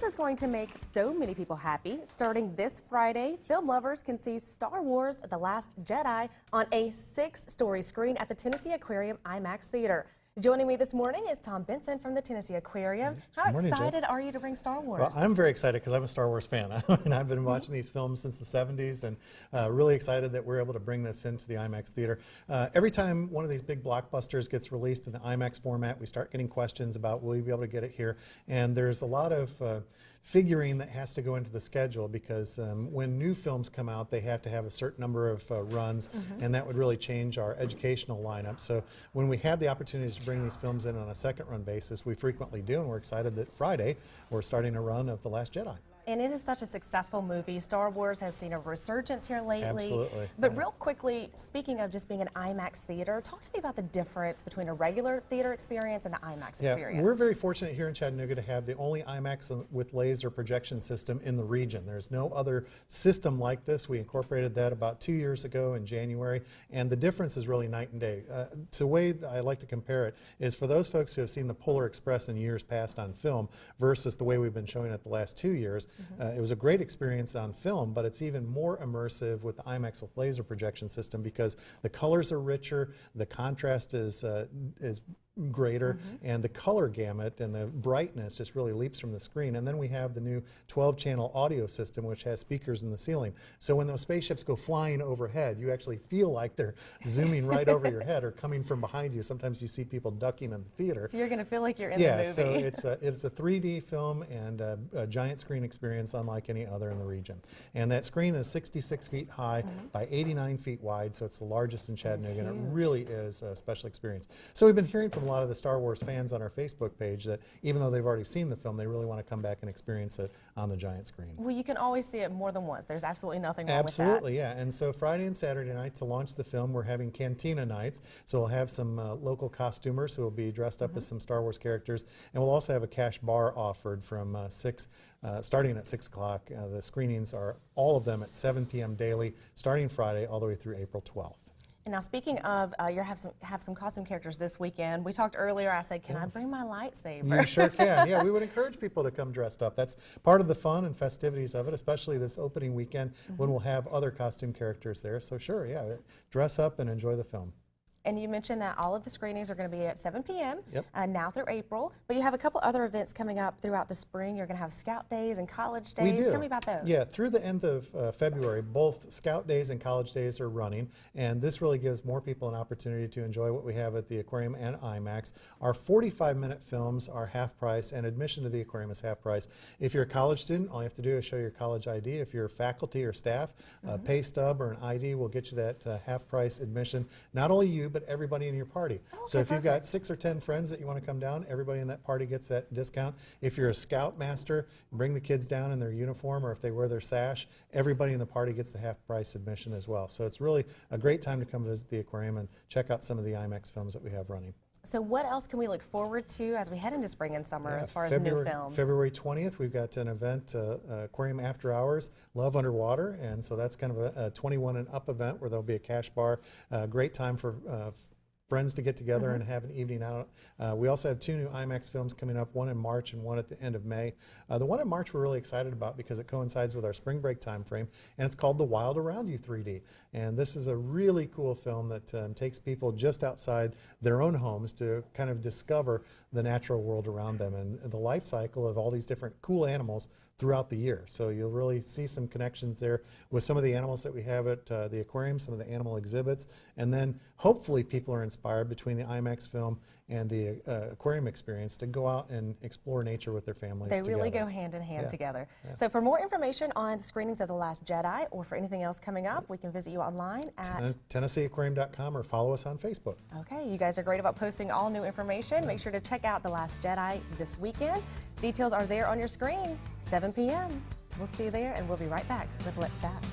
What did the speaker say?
Christmas is going to make so many people happy. Starting this Friday, film lovers can see Star Wars: The Last Jedi on a 6-story screen at the Tennessee Aquarium IMAX Theater. Joining me this morning is Tom Benson from the Tennessee Aquarium. How excited are you to bring Star Wars? Well, I'm very excited because I'm a Star Wars fan. I've been watching these films since the 70s and really excited that we're able to bring this into the IMAX Theater. Every time one of these big blockbusters gets released in the IMAX format, we start getting questions about will you be able to get it here? And there's a lot of figuring that has to go into the schedule because when new films come out, they have to have a certain number of runs, and that would really change our educational lineup. So when we have the opportunities to bring these films in on a second run basis, we frequently do, and we're excited that Friday we're starting a run of The Last Jedi. And it is such a successful movie. Star Wars has seen a resurgence here lately. Absolutely. But real quickly, speaking of just being an IMAX theater, talk to me about the difference between a regular theater experience and the IMAX experience. We're very fortunate here in Chattanooga to have the only IMAX with laser projection system in the region. There's no other system like this. We incorporated that about 2 years ago in January, and the difference is really night and day. The way I like to compare it is for those folks who have seen the Polar Express in years past on film versus the way we've been showing it the last 2 years. It was a great experience on film, but it's even more immersive with the IMAX with laser projection system because the colors are richer, the contrast is greater, and the color gamut and the brightness just really leaps from the screen. And then we have the new 12-channel audio system, which has speakers in the ceiling. So when those spaceships go flying overhead, you actually feel like they're zooming right over your head or coming from behind you. Sometimes you see people ducking in the theater. So you're going to feel like you're in the movie. Yeah, so it's a 3D film and a giant screen experience unlike any other in the region. And that screen is 66 feet high by 89 feet wide, so it's the largest in Chattanooga, and it really is a special experience. So we've been hearing from a lot of the Star Wars fans on our Facebook page that even though they've already seen the film, they really want to come back and experience it on the giant screen. Well, you can always see it more than once. There's absolutely nothing wrong with that. Absolutely, yeah. And so Friday and Saturday night to launch the film, we're having Cantina nights. So we'll have some local costumers who will be dressed up as some Star Wars characters, and we'll also have a cash bar offered from starting at 6 o'clock. The screenings are all of them at 7 p.m. daily, starting Friday all the way through April 12th. And now, speaking of, you have some costume characters this weekend. We talked earlier. I said, "Can I bring my lightsaber?" You sure can. Yeah, we would encourage people to come dressed up. That's part of the fun and festivities of it, especially this opening weekend when we'll have other costume characters there. So sure, yeah, dress up and enjoy the film. And you mentioned that all of the screenings are going to be at 7 p.m. Yep. Now through April. But you have a couple other events coming up throughout the spring. You're going to have Scout Days and College Days. We do. Tell me about those. Yeah, through the end of February, both Scout Days and College Days are running, and this really gives more people an opportunity to enjoy what we have at the Aquarium and IMAX. Our 45-minute films are half price, and admission to the Aquarium is half price. If you're a college student, all you have to do is show your college ID. If you're faculty or staff, a pay stub or an ID will get you that half price admission. Not only you, but everybody in your party. Okay, so if you've got 6 or 10 friends that you want to come down, everybody in that party gets that discount. If you're a scout master, bring the kids down in their uniform, or if they wear their sash, everybody in the party gets the half price admission as well. So it's really a great time to come visit the aquarium and check out some of the IMAX films that we have running. So what else can we look forward to as we head into spring and summer as far as new films? February 20th, we've got an event, Aquarium After Hours, Love Underwater, and so that's kind of a 21 and up event where there'll be a cash bar. Great time for friends to get together and have an evening out. We also have 2 new IMAX films coming up, one in March and one at the end of May. The one in March we're really excited about because it coincides with our spring break time frame, and it's called The Wild Around You 3D. And this is a really cool film that takes people just outside their own homes to kind of discover the natural world around them and the life cycle of all these different cool animals throughout the year. So you'll really see some connections there with some of the animals that we have at the aquarium, some of the animal exhibits, and then hopefully people are inspired between the IMAX film and the aquarium experience to go out and explore nature with their families together. They really go hand in hand together. Yeah. So for more information on screenings of The Last Jedi or for anything else coming up, we can visit you online at TennesseeAquarium.com or follow us on Facebook. Okay, you guys are great about posting all new information. Make sure to check out The Last Jedi this weekend. Details are there on your screen, 7 p.m. We'll see you there, and we'll be right back with Let's Chat.